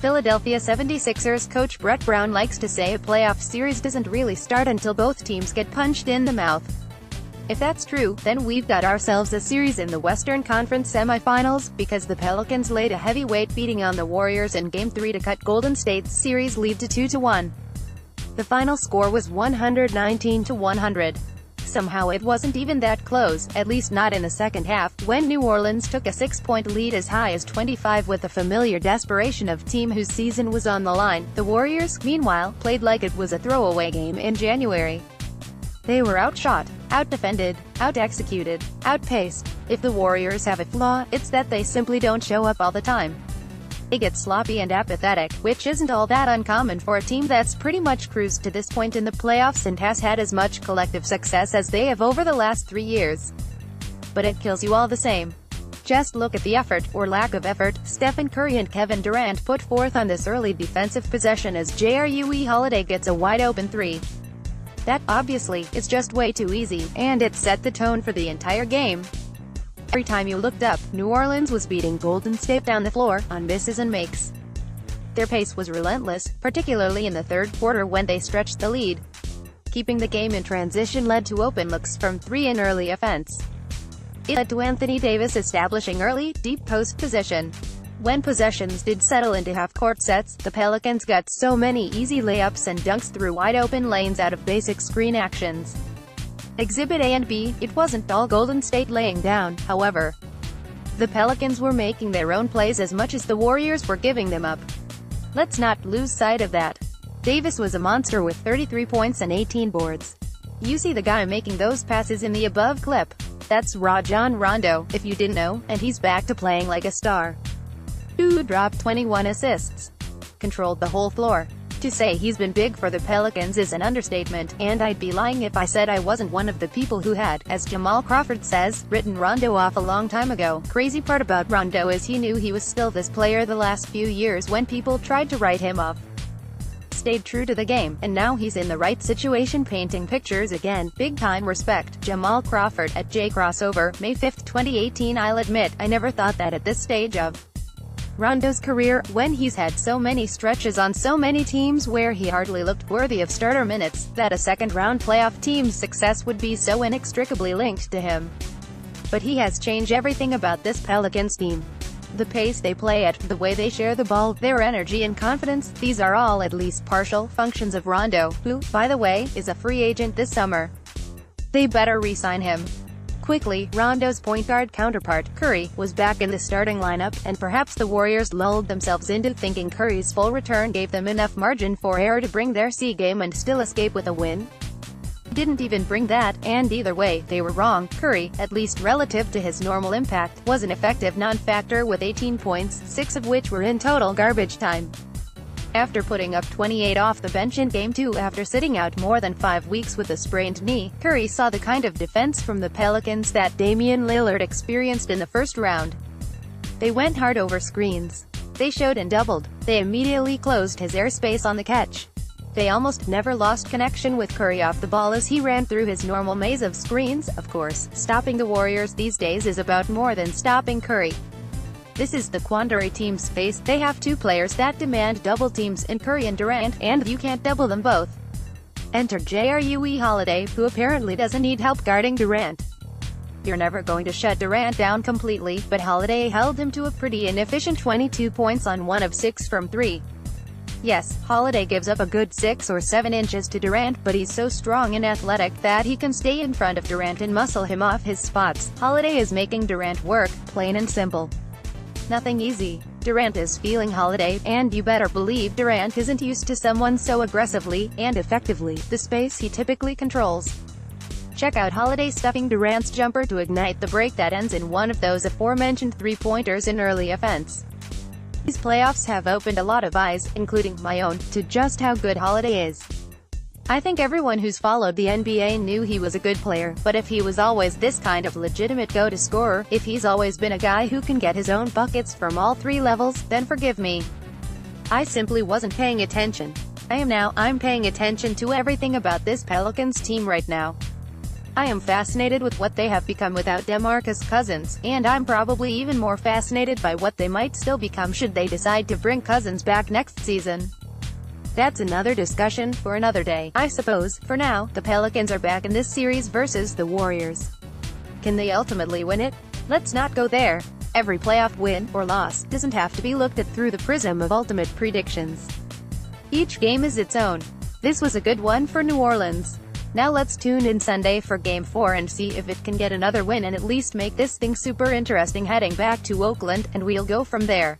Philadelphia 76ers coach Brett Brown likes to say a playoff series doesn't really start until both teams get punched in the mouth. If that's true, then we've got ourselves a series in the Western Conference semifinals, because the Pelicans laid a heavyweight beating on the Warriors in Game 3 to cut Golden State's series lead to 2-1. The final score was 119-100. Somehow it wasn't even that close, at least not in the second half, when New Orleans took a 6-point lead as high as 25 with the familiar desperation of team whose season was on the line. The Warriors, meanwhile, played like it was a throwaway game in January. They were outshot, outdefended, out-executed, outpaced. If the Warriors have a flaw, it's that they simply don't show up all the time. They get sloppy and apathetic, which isn't all that uncommon for a team that's pretty much cruised to this point in the playoffs and has had as much collective success as they have over the last 3 years. But it kills you all the same. Just look at the effort, or lack of effort, Stephen Curry and Kevin Durant put forth on this early defensive possession as Jrue Holiday gets a wide-open three. That, obviously, is just way too easy, and it set the tone for the entire game. Every time you looked up, New Orleans was beating Golden State down the floor, on misses and makes. Their pace was relentless, particularly in the third quarter when they stretched the lead. Keeping the game in transition led to open looks from three in early offense. It led to Anthony Davis establishing early, deep post position. When possessions did settle into half-court sets, the Pelicans got so many easy layups and dunks through wide-open lanes out of basic screen actions. Exhibit A and B, it wasn't all Golden State laying down, however. The Pelicans were making their own plays as much as the Warriors were giving them up. Let's not lose sight of that. Davis was a monster with 33 points and 18 boards. You see the guy making those passes in the above clip. That's Rajon Rondo, if you didn't know, and he's back to playing like a star. Dude dropped 21 assists. Controlled the whole floor. To say he's been big for the Pelicans is an understatement, and I'd be lying if I said I wasn't one of the people who had, as Jamal Crawford says, written Rondo off a long time ago. Crazy part about Rondo is he knew he was still this player the last few years when people tried to write him off. Stayed true to the game, and now he's in the right situation painting pictures again. Big time respect. Jamal Crawford, at JCrossover, May 5, 2018. I'll admit, I never thought that at this stage of Rondo's career, when he's had so many stretches on so many teams where he hardly looked worthy of starter minutes, that a second-round playoff team's success would be so inextricably linked to him. But he has changed everything about this Pelicans team. The pace they play at, the way they share the ball, their energy and confidence, these are all at least partial functions of Rondo, who, by the way, is a free agent this summer. They better re-sign him quickly. Rondo's point guard counterpart, Curry, was back in the starting lineup, and perhaps the Warriors lulled themselves into thinking Curry's full return gave them enough margin for error to bring their C game and still escape with a win. Didn't even bring that, and either way, they were wrong. Curry, at least relative to his normal impact, was an effective non-factor with 18 points, 6 of which were in total garbage time. After putting up 28 off the bench in Game 2 after sitting out more than 5 weeks with a sprained knee, Curry saw the kind of defense from the Pelicans that Damian Lillard experienced in the first round. They went hard over screens. They showed and doubled. They immediately closed his airspace on the catch. They almost never lost connection with Curry off the ball as he ran through his normal maze of screens. Of course, stopping the Warriors these days is about more than stopping Curry. This is the quandary teams face. They have two players that demand double teams in Curry and Durant, and you can't double them both. Enter Jrue Holiday, who apparently doesn't need help guarding Durant. You're never going to shut Durant down completely, but Holiday held him to a pretty inefficient 22 points on 1 of 6 from 3. Yes, Holiday gives up a good 6 or 7 inches to Durant, but he's so strong and athletic that he can stay in front of Durant and muscle him off his spots. Holiday is making Durant work, plain and simple. Nothing easy. Durant is feeling Holiday, and you better believe Durant isn't used to someone so aggressively, and effectively, the space he typically controls. Check out Holiday stuffing Durant's jumper to ignite the break that ends in one of those aforementioned three-pointers in early offense. These playoffs have opened a lot of eyes, including my own, to just how good Holiday is. I think everyone who's followed the NBA knew he was a good player, but if he was always this kind of legitimate go-to scorer, if he's always been a guy who can get his own buckets from all 3 levels, then forgive me. I simply wasn't paying attention. I'm paying attention to everything about this Pelicans team right now. I am fascinated with what they have become without DeMarcus Cousins, and I'm probably even more fascinated by what they might still become should they decide to bring Cousins back next season. That's another discussion for another day, I suppose. For now, the Pelicans are back in this series versus the Warriors. Can they ultimately win it? Let's not go there. Every playoff win, or loss, doesn't have to be looked at through the prism of ultimate predictions. Each game is its own. This was a good one for New Orleans. Now let's tune in Sunday for Game 4 and see if it can get another win and at least make this thing super interesting heading back to Oakland, and we'll go from there.